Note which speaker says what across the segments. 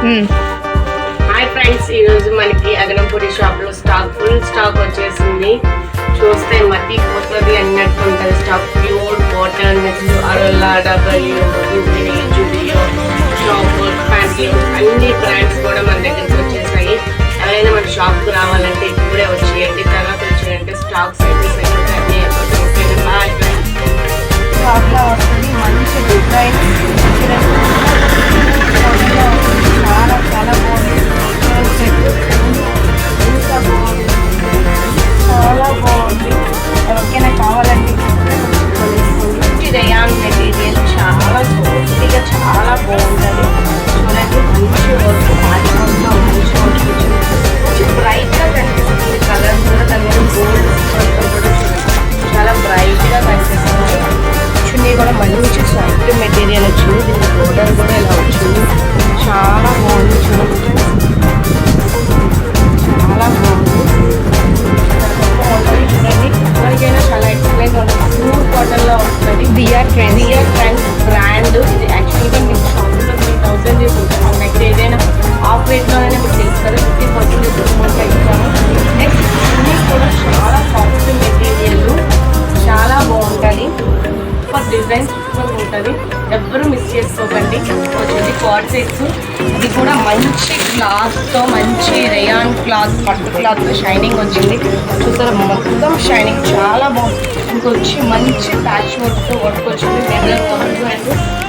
Speaker 1: Hi friends, ఈరోజు మనకి అగనంపూరి షాప్లో ఫుల్ స్టాక్ వచ్చేసింది. చూస్తే మట్టి కొత్తది అన్నట్టు ఉంటుంది. Stock pure cotton, next Aurelia, W, Zudio, shop, fancy అన్ని బ్రాండ్స్ కూడా మన దగ్గరికి వచ్చేసాయి. ఎవరైనా మన షాప్కి రావాలంటే ఇప్పుడే వచ్చేయండి. తర్వాత వచ్చేయంటే స్టాక్స్ అయితే సెకండ్ అన్నీ అయిపోతుంది. Boy friends.
Speaker 2: షాప్లో వస్తుంది మంచి డిజైన్ చాలా చాలా బాగుంది. ఇంకా బాగుంది, చాలా బాగుంది. ఎవరికైనా కావాలంటే మంచి రేయాన్ మెటీరియల్, చాలా సాఫ్ట్గా చాలా బాగుంటుంది. చూడండి, మంచి వర్క్, మంచి మంచి బ్రైట్గా కనిపిస్తుంది. కలర్ కూడా దాని గోల్డ్ కూడా చాలా బ్రైట్గా కనిపిస్తుంది. చున్నీ కూడా మంచి సాఫ్ట్ మెటీరియల్ వచ్చింది. దీని బోర్డర్ కూడా ఇలా వచ్చింది. చాలా బాగుంది. చూడండి, చాలా బాగుంది. చూడండి, ఎవరికైనా చాలా ఎక్సలెంట్ ఉంటుంది. ప్యూర్ కాటన్లో వస్తుంది. BR trends brand. ఇది యాక్చువల్గా మీకు షాప్లో 3000 తీసుకుంటాం. నెక్స్ట్ ఏదైనా ఆఫ్ రేట్లోనే మీకు తెలుస్తారు. 50% డిస్కౌంట్ ఇస్తాము. నెక్స్ట్ చున్నీ కూడా చాలా సాఫ్ట్ మెటీరియల్, చాలా బాగుంటుంది. డిజైన్ సూపర్ ఉంటుంది. ఎవ్వరూ మిస్ చేసుకోకండి. వచ్చింది కార్డ్ సెట్స్. ఇది కూడా మంచి క్లాత్తో, మంచి రేయాన్ క్లాత్, పట్టు క్లాత్తో షైనింగ్ వచ్చింది. చూసారా, మొత్తం షైనింగ్ చాలా బాగుంది. ఇంకొచ్చి మంచి ప్యాచ్ వర్క్తో వర్క్ వచ్చింది. మెదర్ వర్క్ అండ్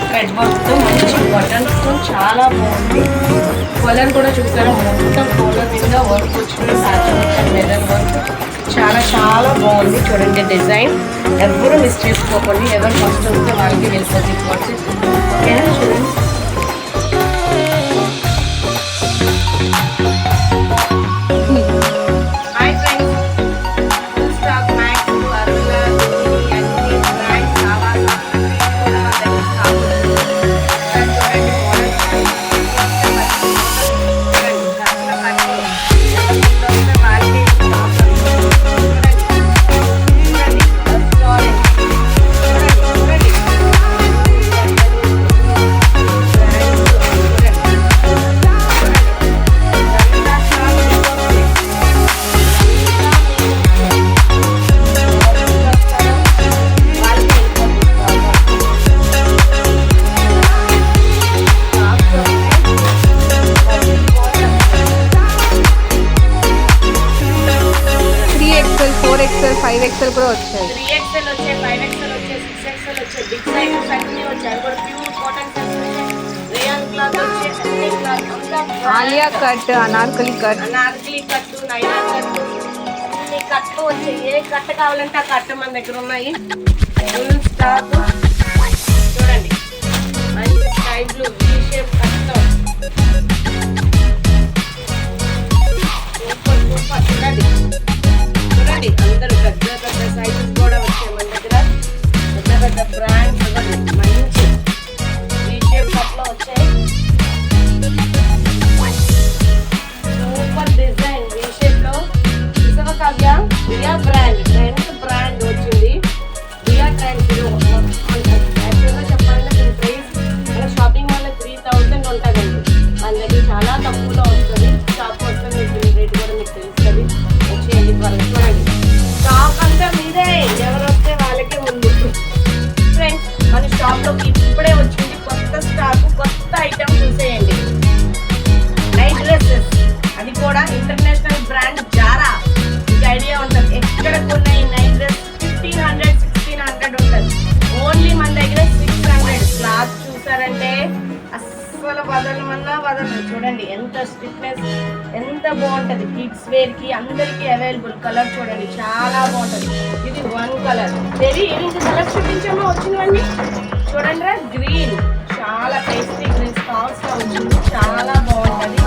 Speaker 2: థ్రెడ్ వర్క్తో మంచి బటన్స్తో చాలా బాగుంది. కలర్ కూడా చూసారా, మొత్తం కలర్ మీద వర్క్ వచ్చింది. ప్యాచ్ వర్క్ అండ్ మెదర్ వర్క్ చాలా చాలా బాగుంది. చూడండి డిజైన్, ఎవరు మిస్ చేసుకోకండి. ఎవరు ఫస్ట్ వస్తే వాళ్ళకి వెళ్ళిపోతుంది. ఓకేనా, చూడండి. XL 5XL కూడా వచ్చాయి.
Speaker 1: 3XL వచ్చాయి, 5XL వచ్చాయి, 6XL వచ్చాయి. బిగ్ సైజెస్ అన్నీ వచ్చాయి. కూడా ప్యూర్ కాటన్ రేయాన్ క్లాత్ వచ్చేసి
Speaker 2: ఆలియా కట్, అనార్కలి కట్,
Speaker 1: కట్టు, నైరా కట్టు, అన్ని కట్లు వచ్చాయి. ఏ కట్ట కావాలంటే ఆ కట్ట మన దగ్గర ఉన్నాయి. Full stock. చూడండి, మంచి స్కై బ్లూ వీ షేప్ కట్టు. Super super. చూడండి చూడండి, అందరూ పెద్ద పెద్ద సైజెస్ కూడా వచ్చాయి మన దగ్గర. పెద్ద పెద్ద బ్రాండ్స్ మంచి వీ షేప్ కట్లో వచ్చాయి. సూపర్ డిజైన్ వీ షేప్ లో. విసవకావ్య బియా బ్రాండ్, ట్రెండ్స్ బ్రాండ్ వచ్చింది. బియా ట్రెండ్స్ యాక్చువల్గా చెప్పాలంటే దీని ప్రైస్ మన షాపింగ్ మాల్లో 3000 ఉంటుందండి. మన దగ్గర చాలా తక్కువలో వస్తుంది. షాప్ వస్తుంది, దీని రేట్ కూడా మీకు తెలుస్తుంది. వచ్చేయండి త్వరగా. చూడండి, స్టాక్ అంతా మీదే, ఎవరు వస్తే వాళ్ళకే ఉంది. ఫ్రెండ్స్, మన షాప్లోకి ఇప్పుడే వచ్చింది కొత్త స్టాక్, కొత్త ఐటమ్ చూసేయండి. నైట్ డ్రెస్సెస్, అది కూడా ఇంటర్నేషనల్ బ్రాండ్ జారా. మీకు ఐడియా ఉంటుంది. ఎక్కడ కొన్న ఈ నైట్ డ్రెస్ 1500, 1600 ఉంటుంది. ఓన్లీ మన దగ్గర 600. క్లాత్ చూసారంటే అస్సలు వదలమన్నా వదలదు. చూడండి ఎంత స్టిఫ్నెస్, ఎంత బాగుంటుంది. కిడ్స్ వేర్కి అందరికీ అవైలబుల్. కలర్ చూడండి, చాలా బాగుంటుంది. ఇది 1 కలర్. వెరీ ఇంక కలర్ చూపించామో వచ్చినవన్నీ. చూడండి రా, గ్రీన్, చాలా టేస్టీ గ్రీన్ స్టాల్స్ లో వచ్చింది. చాలా బాగుంటుంది.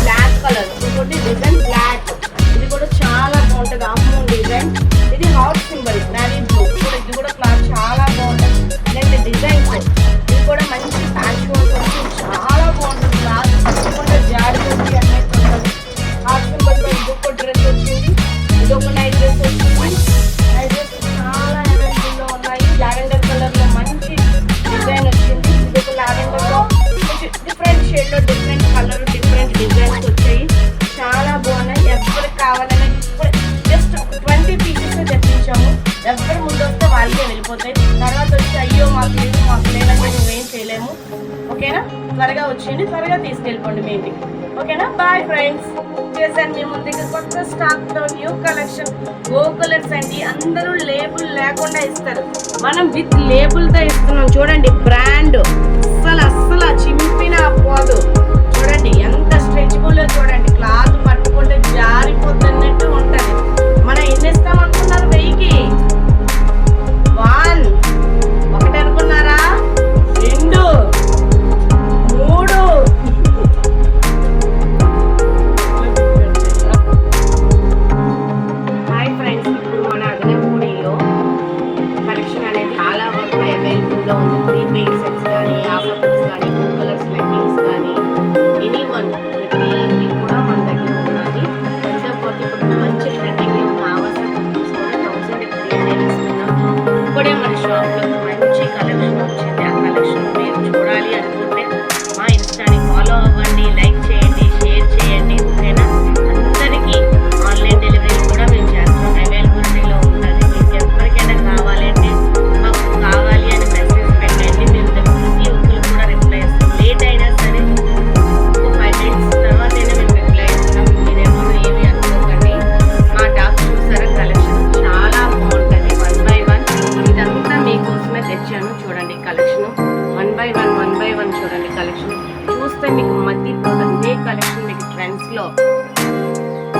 Speaker 1: బ్లాక్ కలర్, ఇంకోటి డిజైన్ బ్లాక్. ఇది కూడా చాలా బాగుంటుంది. ఆఫ్మూన్ డిజైన్. ఇది హాట్ సింబల్ నావీ బ్లూ. ఇది కూడా క్లాత్ చాలా బాగుంటుంది. ఇలాంటి డిజైన్స్. ఇది కూడా మంచి ప్యాచ్ వర్క్ వచ్చింది. చాలా బాగుంటుంది. క్లాత్ తప్పకుండా జాడి వచ్చి అన్నట్టు ఉంటుంది. హాట్ సింబల్ తో ఇదొక డ్రెస్ వచ్చింది. ఇదొక నైట్ డ్రెస్ వచ్చింది. నైట్ డ్రెస్ చాలా అవైలబుల్ లో ఉన్నాయి. లావెండర్ కలర్ లో మంచి డిజైన్ వచ్చింది. ఇదొక లావెండర్ లో డిఫరెంట్ షేడ్ లో
Speaker 2: డిఫరెంట్ కలర్ డిఫరెంట్ డిజైన్స్ వచ్చాయి, చాలా బాగున్నాయి. ఎవరికి కావాలన్నా ఇప్పుడు జస్ట్ 20 పీసెస్ తెప్పించాము. ఎవరు ముందు వస్తే వాళ్ళకే వెళ్ళిపోతాయి. తర్వాత వచ్చి అయ్యో మాకు లేదంటే నువ్వేం చేయలేము. ఓకేనా, త్వరగా వచ్చేయండి, త్వరగా తీసుకెళ్ళిపోండి మీ ఇంటికి. ఓకేనా, బాయ్ ఫ్రెండ్స్. చేశాను మీ ముందుకి కొత్త స్టాక్ తో న్యూ కలెక్షన్ గో కలర్స్ అండి. అందరూ లేబుల్ లేకుండా ఇస్తారు, మనం విత్ లేబుల్ తో ఇస్తున్నాం. చూడండి బ్రాండ్ అస్సలు చింపిన పోదు. చూడండి ఎంత స్ట్రెచబుల్ చూడండి, క్లాత్ పట్టుకుంటే జారిపోతున్నట్టు ఉంటది. మనం ఎన్ని ఇస్తాం అనుకున్నారు? 1000కి 1 ఒకటి అనుకున్నారా? 2 3 హాయ్ ఫ్రెండ్స్, ఇప్పుడు మన అదనపూడిలో కలెక్షన్ అనేది చాలా వరకు అవైలబుల్గా ఉంది. ప్రీపెయిడ్ సెట్స్ కానీ, ఆఫర్ బుక్స్ కానీ, బ్లూ కలర్స్ లెగ్గింగ్స్ కానీ, ఎనీ వన్ ప్రతి కూడా మన దగ్గర ఉన్నది. దాంతోపాటు ఇప్పుడు మంచి ట్రెండింగ్లో ఉన్న ఆవాస బుక్స్ కూడా 1300 ఇస్తున్నాం. ఇప్పుడే మన షాప్లో మంచి కలెక్షన్ వచ్చింది. ఆ కలెక్షన్ మీరు చూడాలి అనుకుంటే మా ఇన్స్టాని ఫాలో అవ్వండి, లైక్ చేయండి, షేర్ చేయండి. ఓకేనా, అందరికీ ఆన్లైన్ డెలివరీ కూడా మేము చేస్తాం, అవైలబిలిటీలో ఉంటుంది. మీకు ఎవరికైనా కావాలంటే మాకు కావాలి అని మెసేజ్ పెట్టండి, మేము ప్రతి ఒక్కరు కూడా రిప్లై ఇస్తాం. లేట్ అయినా సరే ఒక 5 minutes తర్వాత అయినా మేము రిప్లై ఇస్తాం. మీరేమో ఏమి అనుకోకండి. మా టాప్స్ చూసారా, కలెక్షన్ చాలా బాగుంటుంది. 1 by 1 ఇదంతా మీకోసమే తెచ్చాను. చూడండి కలెక్షన్ 1 by 1 చూడండి కలెక్షన్ చూస్తే మీకు మధ్యపోతుంది. ఇదే కలెక్షన్ మీకు ట్రెండ్స్లో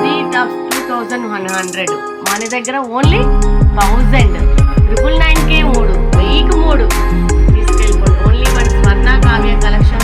Speaker 2: 3 టాప్స్ 2100, మన దగ్గర ఓన్లీ 1000, 999కే 3, 1000కి 3 తీసుకెళ్ళిపోండి. ఓన్లీ 1 స్వర్ణ కావ్య కలెక్షన్